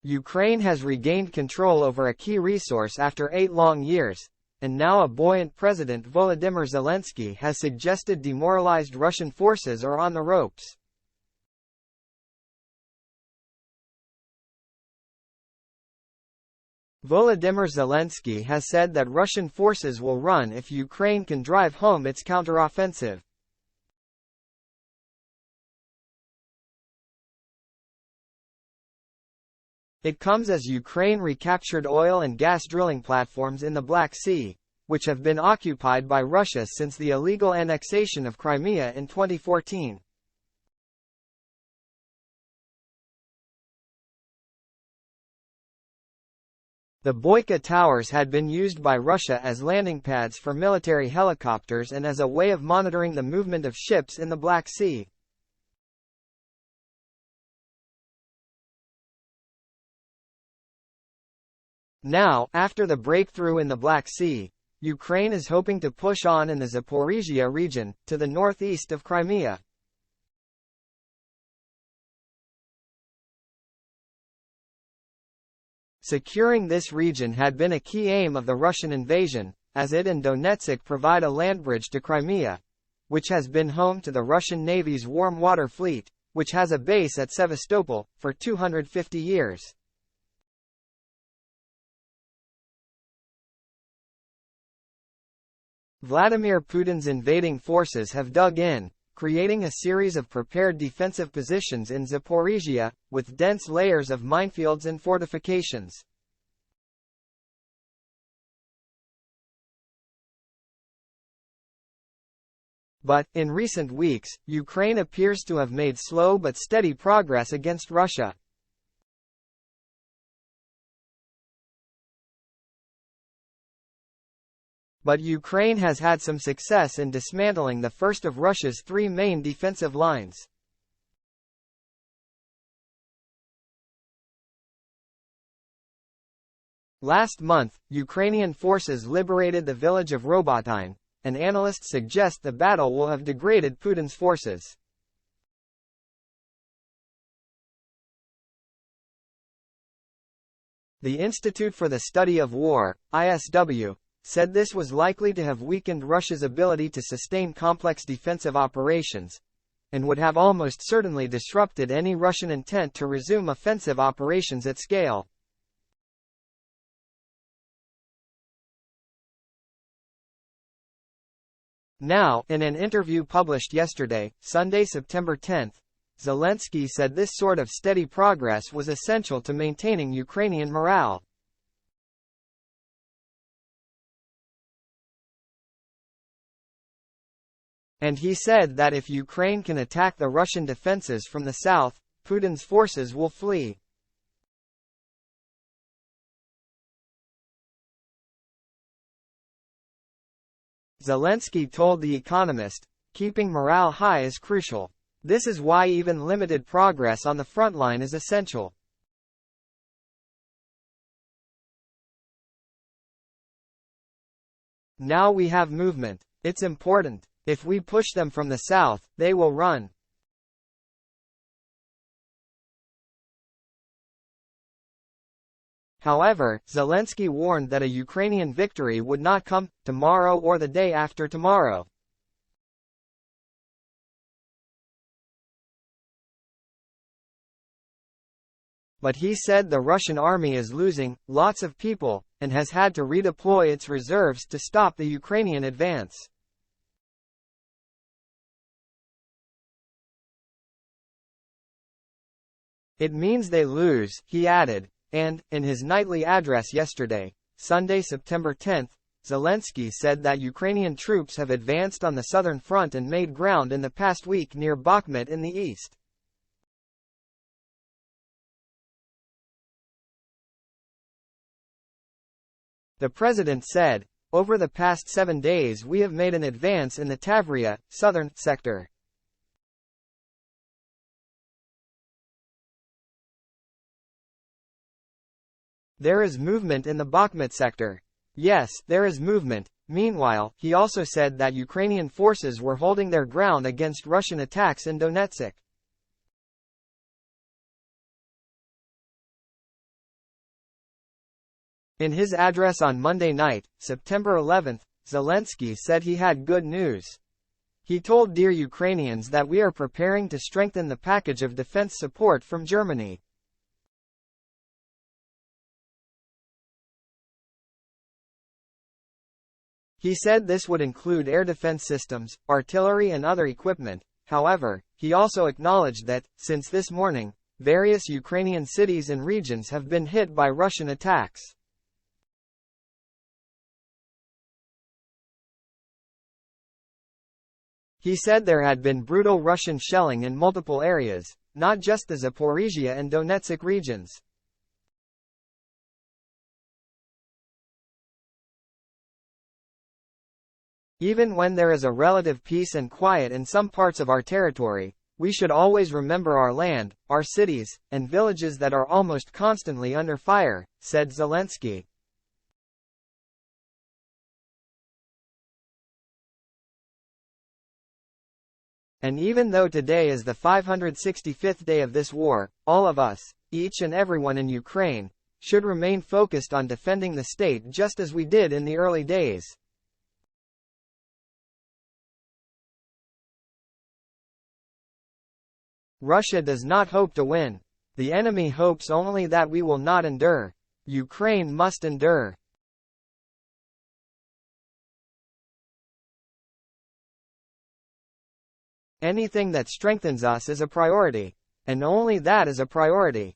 Ukraine has regained control over a key resource after 8 long years, and now a buoyant President Volodymyr Zelensky has suggested demoralized Russian forces are on the ropes. Volodymyr Zelensky has said that Russian forces will run if Ukraine can drive home its counteroffensive. It comes as Ukraine recaptured oil and gas drilling platforms in the Black Sea, which have been occupied by Russia since the illegal annexation of Crimea in 2014. The Boyka Towers had been used by Russia as landing pads for military helicopters and as a way of monitoring the movement of ships in the Black Sea. Now, after the breakthrough in the Black Sea, Ukraine is hoping to push on in the Zaporizhia region, to the northeast of Crimea. Securing this region had been a key aim of the Russian invasion, as it and Donetsk provide a land bridge to Crimea, which has been home to the Russian Navy's warm water fleet, which has a base at Sevastopol, for 250 years. Vladimir Putin's invading forces have dug in, creating a series of prepared defensive positions in Zaporizhia, with dense layers of minefields and fortifications. But, in recent weeks, Ukraine appears to have made slow but steady progress against Russia. But Ukraine has had some success in dismantling the first of Russia's 3 main defensive lines. Last month, Ukrainian forces liberated the village of Robotyne, and analysts suggest the battle will have degraded Putin's forces. The Institute for the Study of War, ISW, said this was likely to have weakened Russia's ability to sustain complex defensive operations, and would have almost certainly disrupted any Russian intent to resume offensive operations at scale. Now, in an interview published yesterday, Sunday, September 10, Zelensky said this sort of steady progress was essential to maintaining Ukrainian morale. And he said that if Ukraine can attack the Russian defenses from the south, Putin's forces will flee. Zelensky told The Economist, "Keeping morale high is crucial. This is why even limited progress on the front line is essential." Now we have movement. It's important. If we push them from the south, they will run. However, Zelensky warned that a Ukrainian victory would not come tomorrow or the day after tomorrow. But he said the Russian army is losing lots of people, and has had to redeploy its reserves to stop the Ukrainian advance. It means they lose, he added, and, in his nightly address yesterday, Sunday, September 10, Zelensky said that Ukrainian troops have advanced on the southern front and made ground in the past week near Bakhmut in the east. The president said, "Over the past 7 days we have made an advance in the Tavria, southern, sector. There is movement in the Bakhmut sector. Yes, there is movement." Meanwhile, he also said that Ukrainian forces were holding their ground against Russian attacks in Donetsk. In his address on Monday night, September 11, Zelensky said he had good news. He told Dear Ukrainians that we are preparing to strengthen the package of defense support from Germany. He said this would include air defense systems, artillery and other equipment. However, he also acknowledged that, since this morning, various Ukrainian cities and regions have been hit by Russian attacks. He said there had been brutal Russian shelling in multiple areas, not just the Zaporizhia and Donetsk regions. Even when there is a relative peace and quiet in some parts of our territory, we should always remember our land, our cities, and villages that are almost constantly under fire, said Zelensky. And even though today is the 565th day of this war, all of us, each and everyone in Ukraine, should remain focused on defending the state just as we did in the early days. Russia does not hope to win. The enemy hopes only that we will not endure. Ukraine must endure. Anything that strengthens us is a priority. And only that is a priority.